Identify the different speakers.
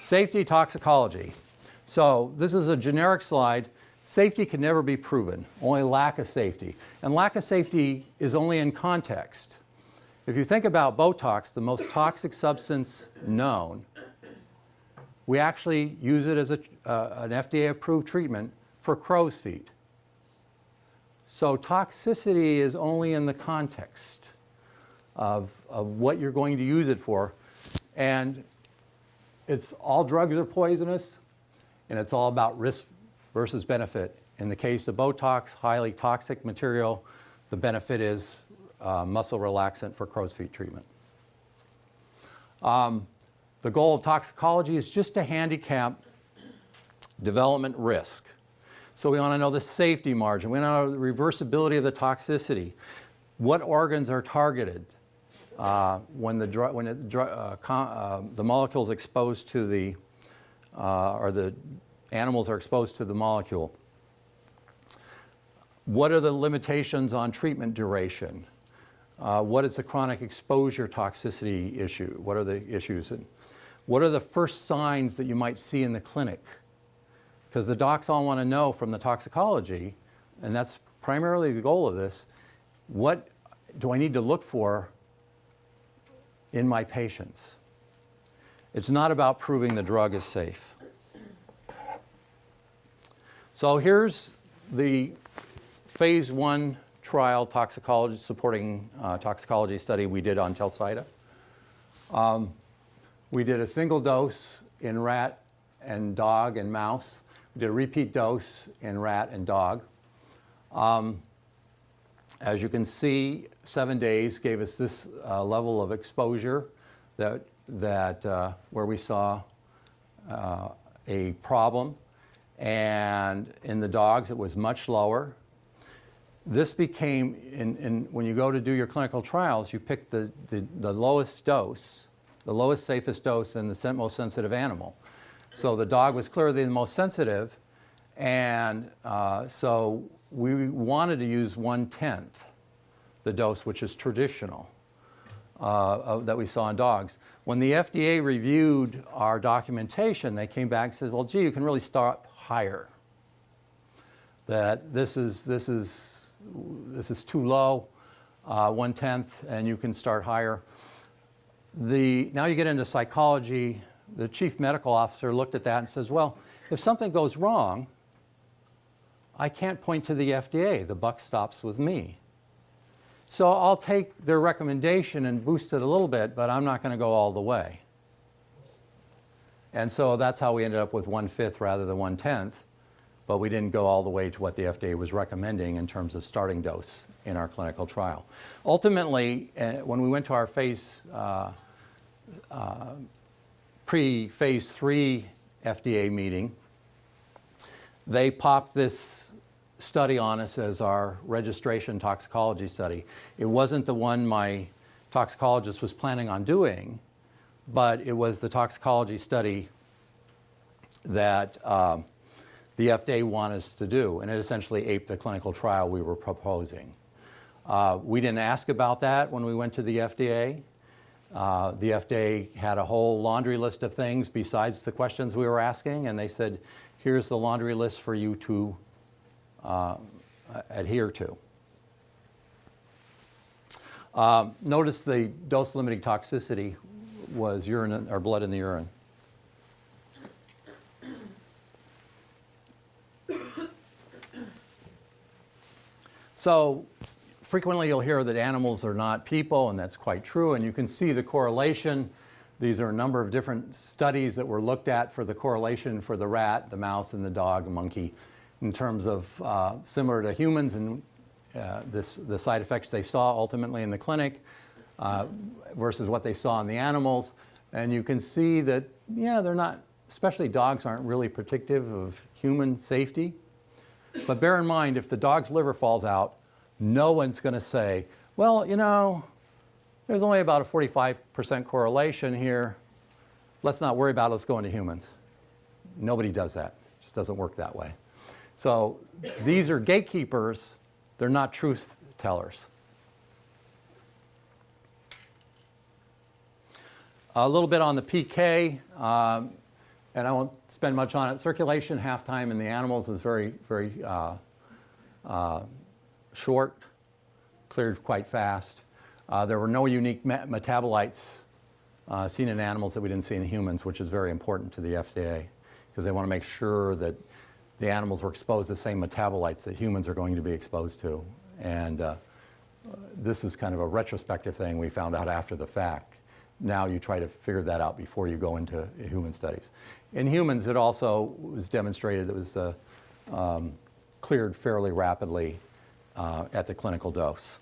Speaker 1: Safety toxicology. So this is a generic slide. Safety can never be proven, only lack of safety. And lack of safety is only in context. If you think about Botox, the most toxic substance known, we actually use it as an FDA-approved treatment for crow's feet. So toxicity is only in the context of what you're going to use it for. And it's all drugs are poisonous, and it's all about risk versus benefit. In the case of Botox, highly toxic material, the benefit is muscle relaxant for crow's feet treatment. The goal of toxicology is just to handicap development risk. So we want to know the safety margin. We want to know the reversibility of the toxicity. What organs are targeted when the molecule is exposed to the, or the animals are exposed to the molecule. What are the limitations on treatment duration? What is the chronic exposure toxicity issue? What are the issues? And what are the first signs that you might see in the clinic? Because the docs all want to know from the toxicology, and that's primarily the goal of this, what do I need to look for in my patients? It's not about proving the drug is safe. So here's the phase 1 trial toxicology, supporting toxicology study we did on Telcyta. We did a single dose in rat and dog and mouse. We did a repeat dose in rat and dog. As you can see, 7 days gave us this level of exposure where we saw a problem. And in the dogs, it was much lower. This became, when you go to do your clinical trials, you pick the lowest dose, the lowest safest dose in the most sensitive animal. So the dog was clearly the most sensitive, and so we wanted to use 1/10 the dose, which is traditional, that we saw in dogs. When the FDA reviewed our documentation, they came back and said, well, gee, you can really start higher. That this is too low, 1/10, and you can start higher. Now you get into psychology. The chief medical officer looked at that and says, well, if something goes wrong, I can't point to the FDA. The buck stops with me. So I'll take their recommendation and boost it a little bit, but I'm not going to go all the way. And so that's how we ended up with 1/5 rather than 1/10, but we didn't go all the way to what the FDA was recommending in terms of starting dose in our clinical trial. Ultimately, when we went to our pre-phase 3 FDA meeting, they popped this study on us as our registration toxicology study. It wasn't the one my toxicologist was planning on doing, but it was the toxicology study that the FDA wanted us to do, and it essentially aped the clinical trial we were proposing. We didn't ask about that when we went to the FDA. The FDA had a whole laundry list of things besides the questions we were asking, and they said, here's the laundry list for you to adhere to. Notice the dose-limiting toxicity was urine or blood in the urine. So frequently you'll hear that animals are not people, and that's quite true, and you can see the correlation. These are a number of different studies that were looked at for the correlation for the rat, the mouse, and the dog, the monkey, in terms of similar to humans and the side effects they saw ultimately in the clinic versus what they saw in the animals. And you can see that, yeah, they're not, especially dogs aren't really predictive of human safety. But bear in mind, if the dog's liver falls out, no one's going to say, well, you know, there's only about a 45% correlation here. Let's not worry about it. Let's go into humans. Nobody does that. It just doesn't work that way. So these are gatekeepers. They're not truth tellers. A little bit on the PK. and I won't spend much on it. Circulation half-time in the animals was very, very short, cleared quite fast. There were no unique metabolites seen in animals that we didn't see in humans, which is very important to the FDA, because they want to make sure that the animals were exposed to the same metabolites that humans are going to be exposed to. And this is kind of a retrospective thing we found out after the fact. Now you try to figure that out before you go into human studies. In humans, it also was demonstrated it was cleared fairly rapidly at the clinical dose.